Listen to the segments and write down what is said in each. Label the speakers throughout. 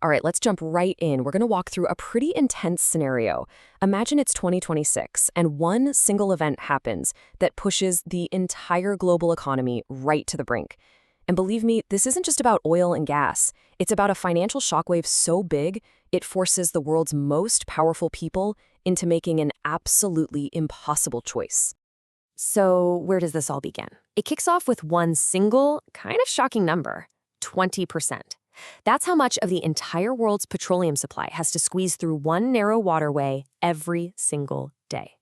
Speaker 1: All right, let's jump right in. We're going to walk through a pretty intense scenario. Imagine it's 2026 and one single event happens that pushes the entire global economy right to the brink. And believe me, this isn't just about oil and gas. It's about a financial shockwave so big, it forces the world's most powerful people into making an absolutely impossible choice. So, where does this all begin? It kicks off with one single, kind of shocking number: 20%. That's how much of the entire world's petroleum supply has to squeeze through one narrow waterway every single day.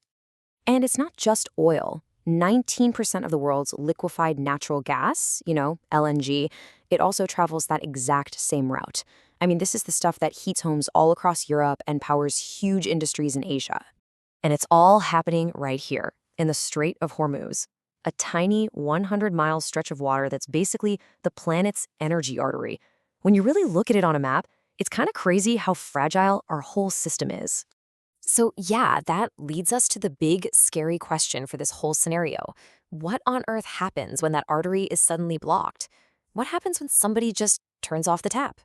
Speaker 1: And it's not just oil. 19% of the world's liquefied natural gas, LNG, it also travels that exact same route. I mean, this is the stuff that heats homes all across Europe and powers huge industries in Asia. And it's all happening right here, in the Strait of Hormuz, a tiny 100-mile stretch of water that's basically the planet's energy artery. When you really look at it on a map, it's kind of crazy how fragile our whole system is. So yeah, that leads us to the big, scary question for this whole scenario. What on earth happens when that artery is suddenly blocked? What happens when somebody just turns off the tap?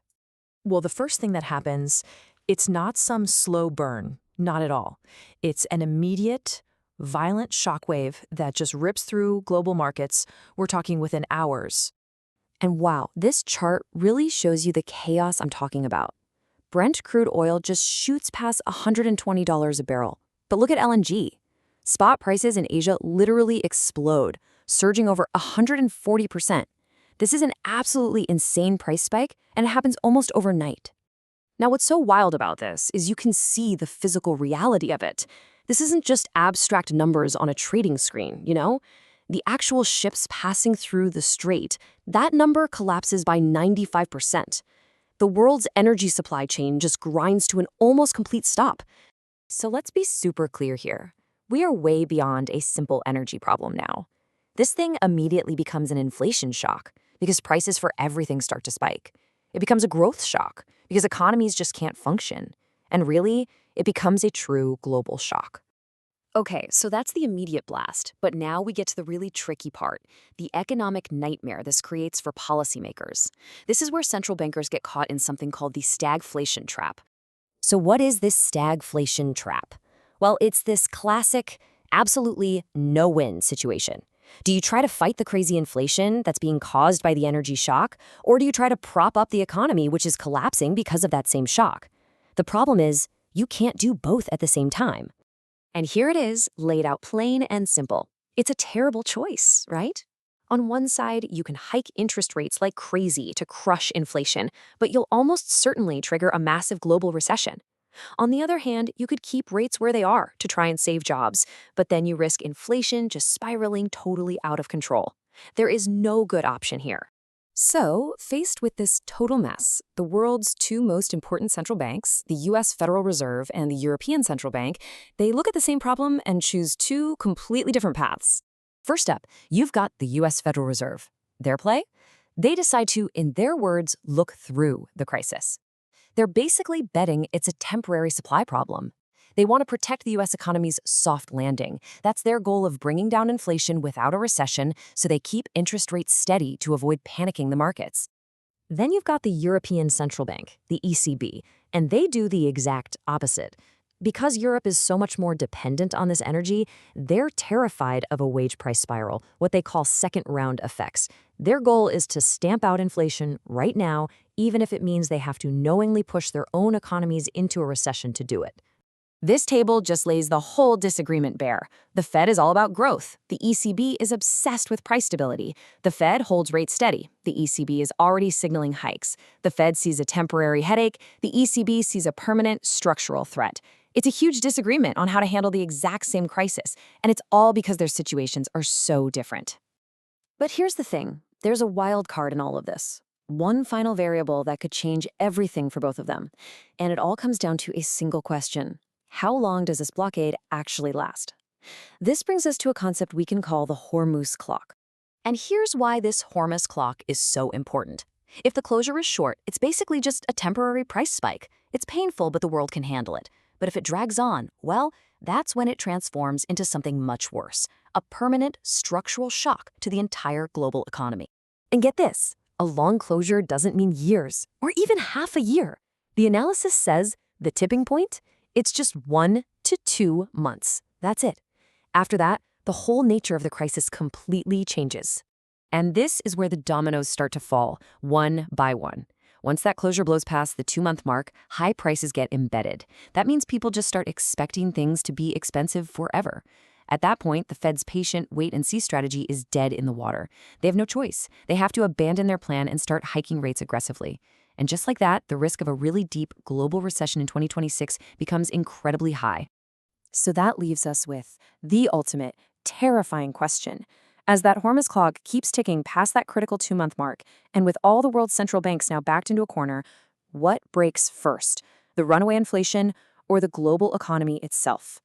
Speaker 2: Well, the first thing that happens, it's not some slow burn, not at all. It's an immediate, violent shockwave that just rips through global markets. We're talking within hours.
Speaker 1: And wow, this chart really shows you the chaos I'm talking about. Brent crude oil just shoots past $120 a barrel. But look at LNG. Spot prices in Asia literally explode, surging over 140%. This is an absolutely insane price spike, and it happens almost overnight. Now, what's so wild about this is you can see the physical reality of it. This isn't just abstract numbers on a trading screen, The actual ships passing through the strait, that number collapses by 95%. The world's energy supply chain just grinds to an almost complete stop. So let's be super clear here. We are way beyond a simple energy problem now. This thing immediately becomes an inflation shock because prices for everything start to spike. It becomes a growth shock because economies just can't function. And really, it becomes a true global shock. Okay, so that's the immediate blast, but now we get to the really tricky part, the economic nightmare this creates for policymakers. This is where central bankers get caught in something called the stagflation trap. So what is this stagflation trap? Well, it's this classic, absolutely no-win situation. Do you try to fight the crazy inflation that's being caused by the energy shock, or do you try to prop up the economy, which is collapsing because of that same shock? The problem is, you can't do both at the same time. And here it is, laid out plain and simple. It's a terrible choice, right? On one side, you can hike interest rates like crazy to crush inflation, but you'll almost certainly trigger a massive global recession. On the other hand, you could keep rates where they are to try and save jobs, but then you risk inflation just spiraling totally out of control. There is no good option here. So, faced with this total mess, the world's two most important central banks, the US Federal Reserve and the European Central Bank, they look at the same problem and choose two completely different paths. First up, you've got the US Federal Reserve. Their play? They decide to, in their words, look through the crisis. They're basically betting it's a temporary supply problem. They want to protect the US economy's soft landing. That's their goal of bringing down inflation without a recession, so they keep interest rates steady to avoid panicking the markets. Then you've got the European Central Bank, the ECB, and they do the exact opposite. Because Europe is so much more dependent on this energy, they're terrified of a wage price spiral, what they call second-round effects. Their goal is to stamp out inflation right now, even if it means they have to knowingly push their own economies into a recession to do it. This table just lays the whole disagreement bare. The Fed is all about growth. The ECB is obsessed with price stability. The Fed holds rates steady. The ECB is already signaling hikes. The Fed sees a temporary headache. The ECB sees a permanent structural threat. It's a huge disagreement on how to handle the exact same crisis, and it's all because their situations are so different. But here's the thing. There's a wild card in all of this. One final variable that could change everything for both of them. And it all comes down to a single question. How long does this blockade actually last? This brings us to a concept we can call the Hormuz clock. And here's why this Hormuz clock is so important. If the closure is short, it's basically just a temporary price spike. It's painful, but the world can handle it. But if it drags on, well, that's when it transforms into something much worse, a permanent structural shock to the entire global economy. And get this, a long closure doesn't mean years, or even half a year. The analysis says the tipping point, it's just 1 to 2 months. That's it. After that, the whole nature of the crisis completely changes. And this is where the dominoes start to fall, one by one. Once that closure blows past the 2-month mark, high prices get embedded. That means people just start expecting things to be expensive forever. At that point, the Fed's patient wait-and-see strategy is dead in the water. They have no choice. They have to abandon their plan and start hiking rates aggressively. And just like that, the risk of a really deep global recession in 2026 becomes incredibly high.
Speaker 2: So that leaves us with the ultimate, terrifying question. As that Hormuz clock keeps ticking past that critical 2-month mark, and with all the world's central banks now backed into a corner, what breaks first? The runaway inflation or the global economy itself?